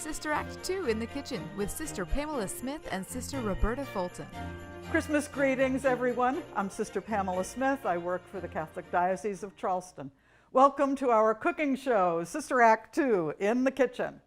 Sister Act 2 in the Kitchen with Sister Pamela Smith and Sister Roberta Fulton. Christmas greetings, everyone. I'm Sister Pamela Smith. I work for the Catholic Diocese of Charleston. Welcome to our cooking show, Sister Act 2 in the Kitchen.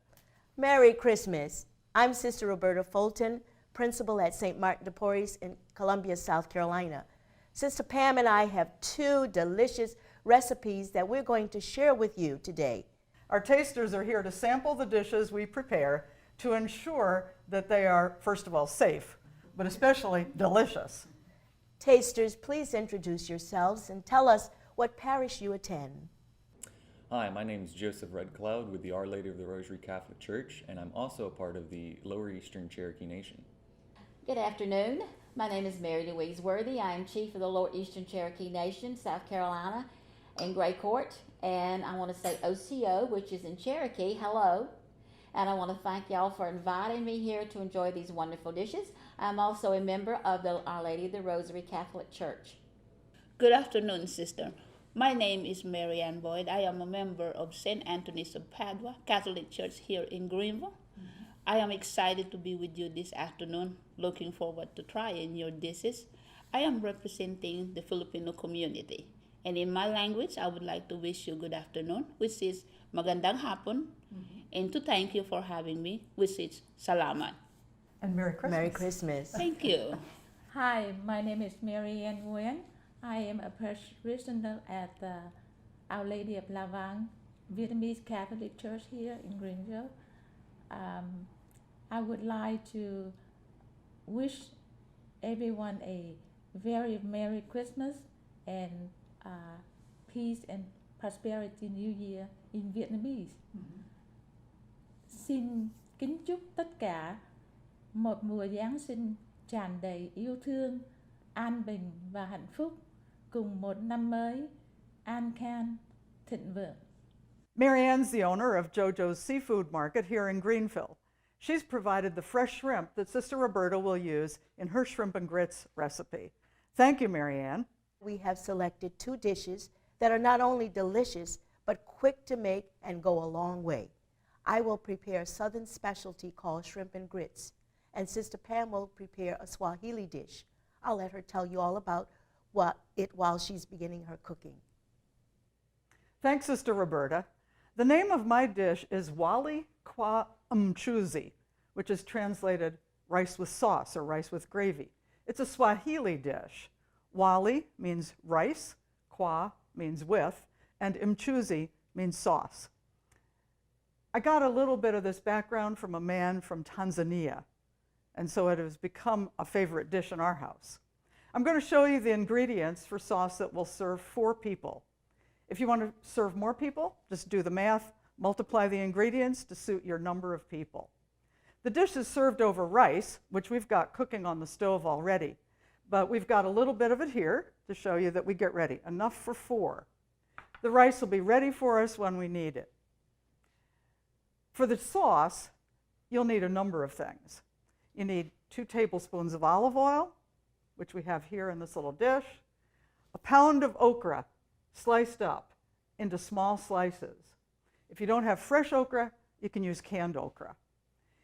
Merry Christmas. I'm Sister Roberta Fulton, principal at St. Martin de Porres in Columbia, South Carolina. Sister Pam and I have two delicious recipes that we're going to share with you today. Our tasters are here to sample the dishes we prepare to ensure that they are, first of all, safe, but especially delicious. Tasters, please introduce yourselves and tell us what parish you attend. Hi, my name is Joseph Red Cloud with the Our Lady of the Rosary Catholic Church, and I'm also a part of the Lower Eastern Cherokee Nation. Good afternoon. My name is Mary Louise Worthy. I am Chief of the Lower Eastern Cherokee Nation, South Carolina, in Gray Court. And I want to say OCO, which is in Cherokee, hello. And I want to thank y'all for inviting me here to enjoy these wonderful dishes. I'm also a member of the Our Lady of the Rosary Catholic Church. Good afternoon, sister. My name is Mary Ann Boyd. I am a member of St. Anthony's of Padua Catholic Church here in Greenville. I am excited to be with you this afternoon. Looking forward to trying your dishes. I am representing the Filipino community. And in my language, I would like to wish you good afternoon, which is magandang hapon. And to thank you for having me, which is salamat. And Merry Christmas. Merry Christmas. Thank you. Hi, my name is Mary Ann Nguyen. I am a parishioner at the Our Lady of La Vang Vietnamese Catholic Church here in Greenville. I would like to wish everyone a very Merry Christmas and peace and prosperity New Year in Vietnamese. Xin kính chúc tất cả một mùa Giáng sinh tràn đầy yêu thương, an bình và hạnh phúc, cùng một năm mới an khang, thịnh vượng. Mary Ann's the owner of JoJo's Seafood Market here in Greenville. She's provided the fresh shrimp that Sister Roberta will use in her shrimp and grits recipe. Thank you, Mary Ann. We have selected two dishes that are not only delicious, but quick to make and go a long way. I will prepare a southern specialty called shrimp and grits, and Sister Pam will prepare a Swahili dish. I'll let her tell you all about it while she's beginning her cooking. Thanks, Sister Roberta. The name of my dish is wali kwa mchuzi, which is translated rice with sauce or rice with gravy. It's a Swahili dish. Wali means rice, kwa means with, and mchuzi means sauce. I got a little bit of this background from a man from Tanzania, and so it has become a favorite dish in our house. I'm going to show you the ingredients for sauce that will serve 4 people. If you want to serve more people, just do the math, multiply the ingredients to suit your number of people. The dish is served over rice, which we've got cooking on the stove already, but we've got a little bit of it here to show you that we get ready, enough for 4. The rice will be ready for us when we need it. For the sauce, you'll need a number of things. You need 2 tablespoons of olive oil, which we have here in this little dish, a pound of okra sliced up into small slices. If you don't have fresh okra, you can use canned okra.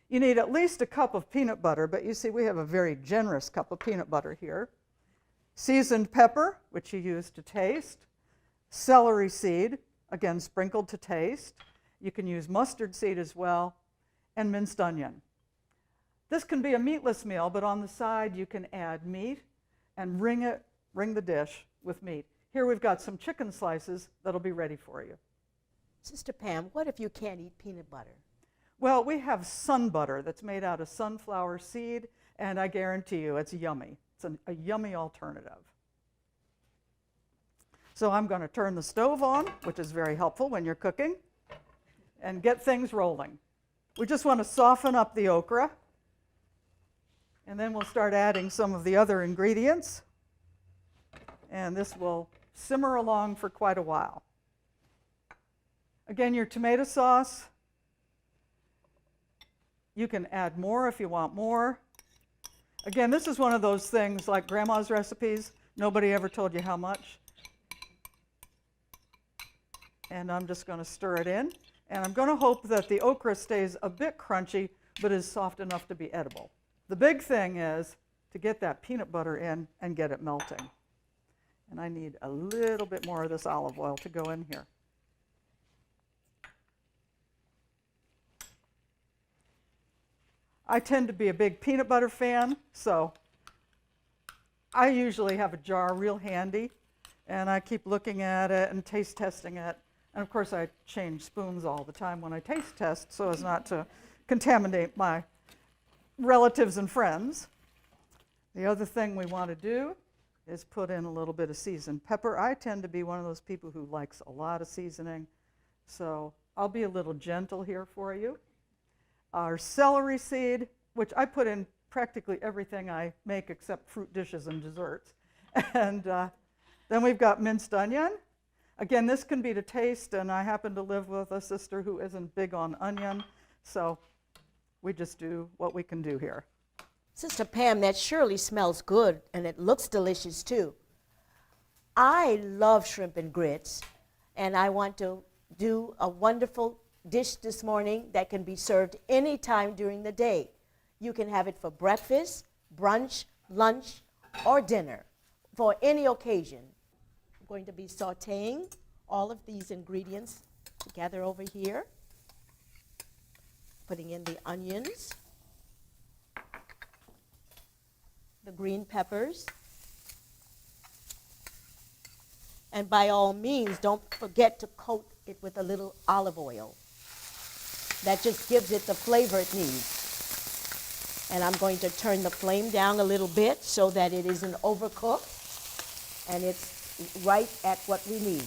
You need at least a cup of peanut butter, but you see we have a very generous cup of peanut butter here. Seasoned pepper, which you use to taste. Celery seed, again sprinkled to taste. You can use mustard seed as well, and minced onion. This can be a meatless meal, but on the side you can add meat and ring the dish with meat. Here we've got some chicken slices that'll be ready for you. Sister Pam, what if you can't eat peanut butter? Well, we have sun butter that's made out of sunflower seed, and I guarantee you it's yummy. It's a yummy alternative. So I'm going to turn the stove on, which is very helpful when you're cooking, and get things rolling. We just want to soften up the okra, and then we'll start adding some of the other ingredients, and this will simmer along for quite a while. Again, your tomato sauce, you can add more if you want more. Again, this is one of those things like Grandma's recipes. Nobody ever told you how much. And I'm just going to stir it in. And I'm going to hope that the okra stays a bit crunchy, but is soft enough to be edible. The big thing is to get that peanut butter in and get it melting. And I need a little bit more of this olive oil to go in here. I tend to be a big peanut butter fan, so I usually have a jar real handy, and I keep looking at it and taste testing it. And of course, I change spoons all the time when I taste test so as not to contaminate my relatives and friends. The other thing we want to do is put in a little bit of seasoned pepper. I tend to be one of those people who likes a lot of seasoning, so I'll be a little gentle here for you. Our celery seed, which I put in practically everything I make except fruit dishes and desserts. And then we've got minced onion. Again, this can be to taste, and I happen to live with a sister who isn't big on onion, so we just do what we can do here. Sister Pam, that surely smells good, and it looks delicious too. I love shrimp and grits, and I want to do a wonderful dish this morning that can be served anytime during the day. You can have it for breakfast, brunch, lunch, or dinner, for any occasion. I'm going to be sauteing all of these ingredients together over here, putting in the onions, the green peppers, and by all means, don't forget to coat it with a little olive oil. That just gives it the flavor it needs. And I'm going to turn the flame down a little bit so that it isn't overcooked and it's right at what we need.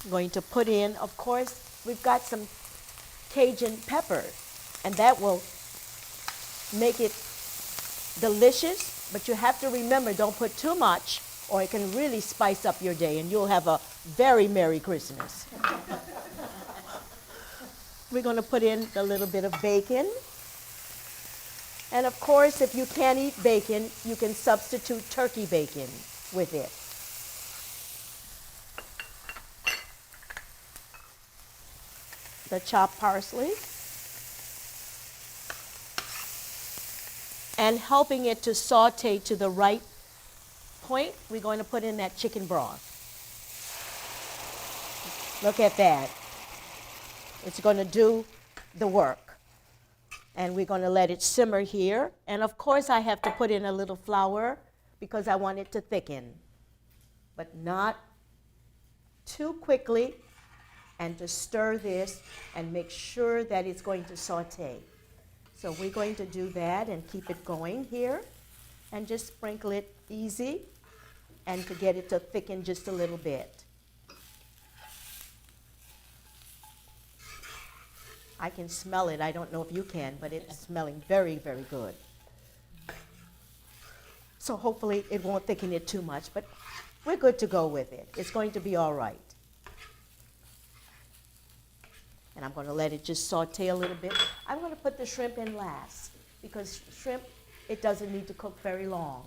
I'm going to put in, of course, we've got some Cajun pepper, and that will make it delicious, but you have to remember, don't put too much or it can really spice up your day and you'll have a very Merry Christmas. We're going to put in a little bit of bacon. And of course, if you can't eat bacon, you can substitute turkey bacon with it. The chopped parsley. And helping it to saute to the right point, we're going to put in that chicken broth. Look at that. It's going to do the work. And we're going to let it simmer here. And of course, I have to put in a little flour because I want it to thicken, but not too quickly, and to stir this and make sure that it's going to saute. So we're going to do that and keep it going here and just sprinkle it easy and to get it to thicken just a little bit. I can smell it. I don't know if you can, but it's smelling very, very good. So hopefully it won't thicken it too much, but we're good to go with it. It's going to be all right. And I'm going to let it just saute a little bit. I'm going to put the shrimp in last because shrimp, it doesn't need to cook very long.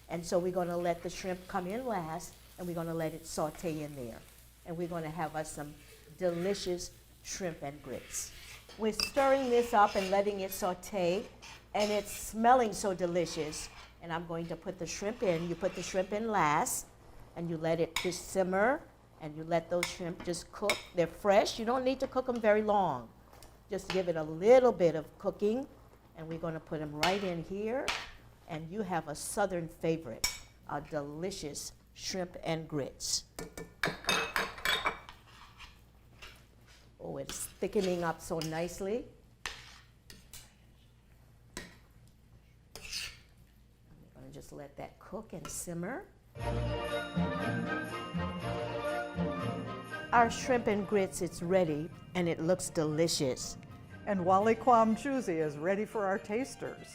And so we're going to let the shrimp come in last and we're going to let it saute in there. And we're going to have us some delicious shrimp and grits. We're stirring this up and letting it saute, and it's smelling so delicious. And I'm going to put the shrimp in. You put the shrimp in last and you let it just simmer. And you let those shrimp just cook. They're fresh. You don't need to cook them very long. Just give it a little bit of cooking. And we're going to put them right in here. And you have a southern favorite, a delicious shrimp and grits. Oh, it's thickening up so nicely. I'm going to just let that cook and simmer. Our shrimp and grits, it's ready, and it looks delicious. And Wali Kwa Mchuzi is ready for our tasters.